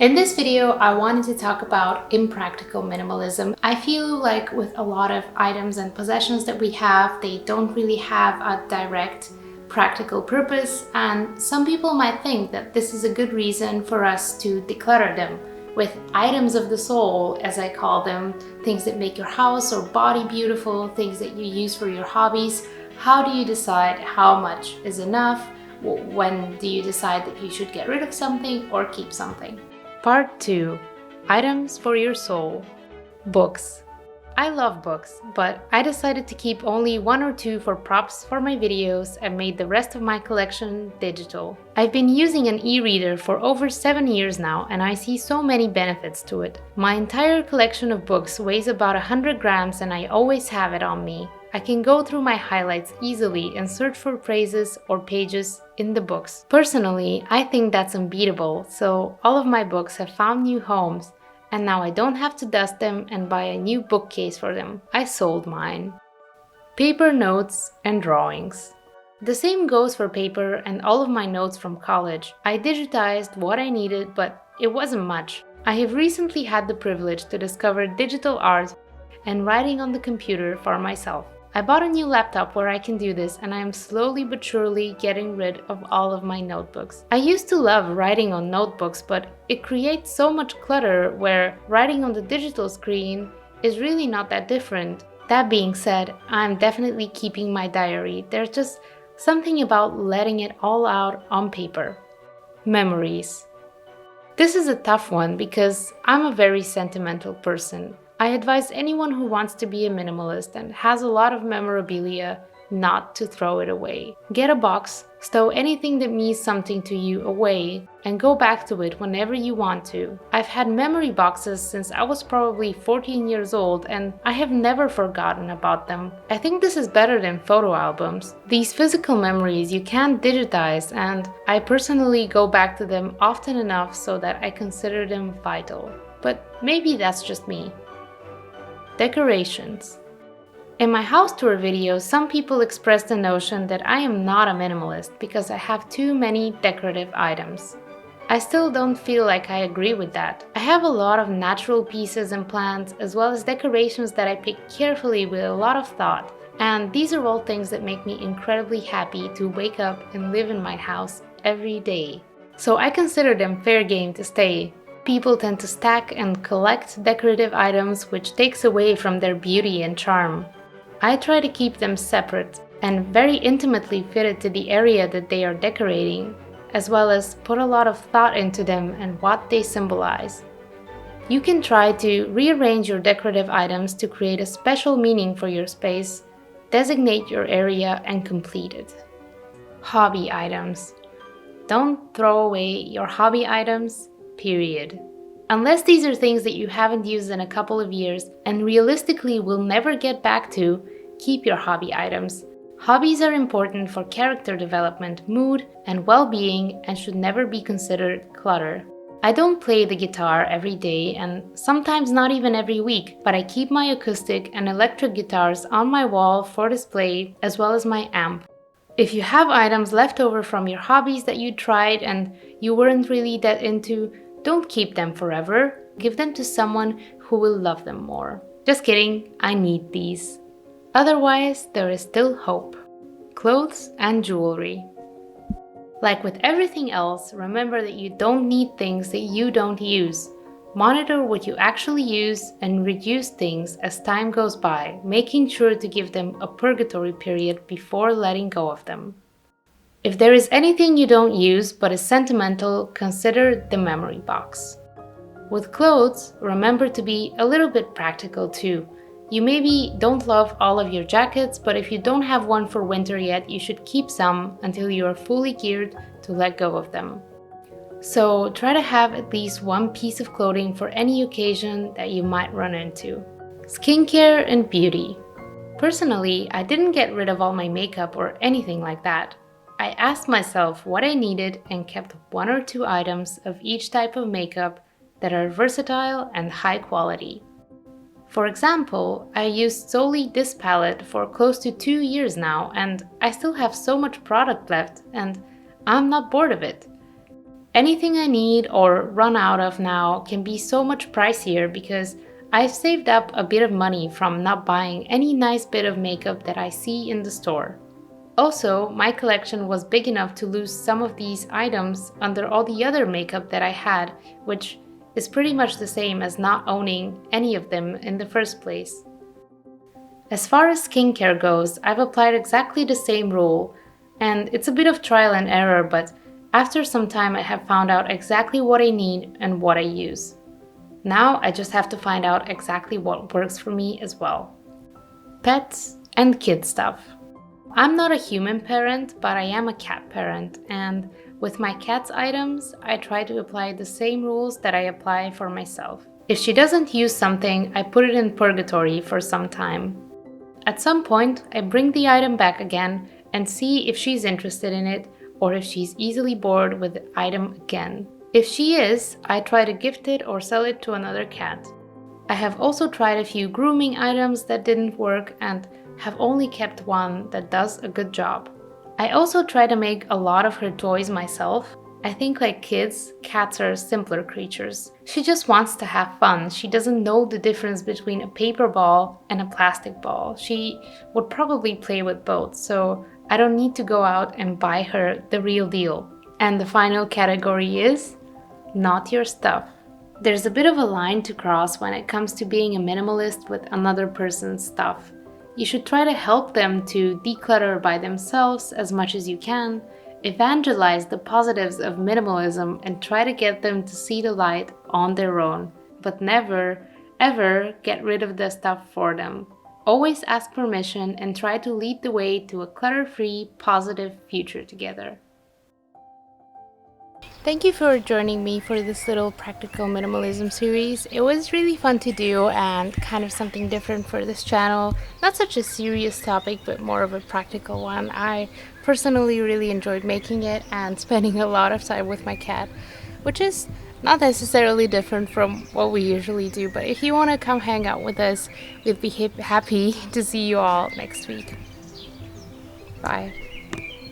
In this video, I wanted to talk about impractical minimalism. I feel like with a lot of items and possessions that we have, they don't really have a direct practical purpose, and some people might think that this is a good reason for us to declutter them with items of the soul, as I call them, things that make your house or body beautiful, things that you use for your hobbies. How do you decide how much is enough? When do you decide that you should get rid of something or keep something? Part 2. Items for your soul. Books. I love books, but I decided to keep only 1 or 2 for props for my videos and made the rest of my collection digital. I've been using an e-reader for over 7 years now, and I see so many benefits to it. My entire collection of books weighs about 100 grams and I always have it on me. I can go through my highlights easily and search for phrases or pages in the books. Personally, I think that's unbeatable, so all of my books have found new homes, and now I don't have to dust them and buy a new bookcase for them. I sold mine. Paper notes and drawings. The same goes for paper and all of my notes from college. I digitized what I needed, but it wasn't much. I have recently had the privilege to discover digital art and writing on the computer for myself. I bought a new laptop where I can do this, and I am slowly but surely getting rid of all of my notebooks. I used to love writing on notebooks, but it creates so much clutter where writing on the digital screen is really not that different. That being said, I'm definitely keeping my diary. There's just something about letting it all out on paper. Memories. This is a tough one because I'm a very sentimental person. I advise anyone who wants to be a minimalist and has a lot of memorabilia not to throw it away. Get a box, stow anything that means something to you away, and go back to it whenever you want to. I've had memory boxes since I was probably 14 years old, and I have never forgotten about them. I think this is better than photo albums. These physical memories you can't digitize, and I personally go back to them often enough so that I consider them vital. But maybe that's just me. Decorations. In my house tour videos, some people expressed the notion that I am not a minimalist because I have too many decorative items. I still don't feel like I agree with that. I have a lot of natural pieces and plants, as well as decorations that I pick carefully with a lot of thought, and these are all things that make me incredibly happy to wake up and live in my house every day. So I consider them fair game to stay. People tend to stack and collect decorative items, which takes away from their beauty and charm. I try to keep them separate and very intimately fitted to the area that they are decorating, as well as put a lot of thought into them and what they symbolize. You can try to rearrange your decorative items to create a special meaning for your space, designate your area, and complete it. Hobby items. Don't throw away your hobby items. Period. Unless these are things that you haven't used in a couple of years and realistically will never get back to, keep your hobby items. Hobbies are important for character development, mood, and well-being and should never be considered clutter. I don't play the guitar every day and sometimes not even every week, but I keep my acoustic and electric guitars on my wall for display as well as my amp. If you have items left over from your hobbies that you tried and you weren't really that into, don't keep them forever. Give them to someone who will love them more. Just kidding, I need these. Otherwise, there is still hope. Clothes and jewelry. Like with everything else, remember that you don't need things that you don't use. Monitor what you actually use and reduce things as time goes by, making sure to give them a purgatory period before letting go of them. If there is anything you don't use but is sentimental, consider the memory box. With clothes, remember to be a little bit practical too. You maybe don't love all of your jackets, but if you don't have one for winter yet, you should keep some until you are fully geared to let go of them. So try to have at least one piece of clothing for any occasion that you might run into. Skincare and beauty. Personally, I didn't get rid of all my makeup or anything like that. I asked myself what I needed and kept 1 or 2 items of each type of makeup that are versatile and high quality. For example, I used solely this palette for close to 2 years now, and I still have so much product left and I'm not bored of it. Anything I need or run out of now can be so much pricier because I've saved up a bit of money from not buying any nice bit of makeup that I see in the store. Also, my collection was big enough to lose some of these items under all the other makeup that I had, which is pretty much the same as not owning any of them in the first place. As far as skincare goes, I've applied exactly the same rule, and it's a bit of trial and error, but after some time I have found out exactly what I need and what I use. Now I just have to find out exactly what works for me as well. Pets and kid stuff. I'm not a human parent, but I am a cat parent, and with my cat's items, I try to apply the same rules that I apply for myself. If she doesn't use something, I put it in purgatory for some time. At some point, I bring the item back again and see if she's interested in it or if she's easily bored with the item again. If she is, I try to gift it or sell it to another cat. I have also tried a few grooming items that didn't work and have only kept one that does a good job. I also try to make a lot of her toys myself. I think like kids, cats are simpler creatures. She just wants to have fun. She doesn't know the difference between a paper ball and a plastic ball. She would probably play with both, so I don't need to go out and buy her the real deal. And the final category is not your stuff. There's a bit of a line to cross when it comes to being a minimalist with another person's stuff. You should try to help them to declutter by themselves as much as you can, evangelize the positives of minimalism and try to get them to see the light on their own, but never, ever get rid of the stuff for them. Always ask permission and try to lead the way to a clutter-free, positive future together. Thank you for joining me for this little practical minimalism series. It was really fun to do and kind of something different for this channel. Not such a serious topic, but more of a practical one. I personally really enjoyed making it and spending a lot of time with my cat, which is not necessarily different from what we usually do. But if you want to come hang out with us, we'd be happy to see you all next week. Bye.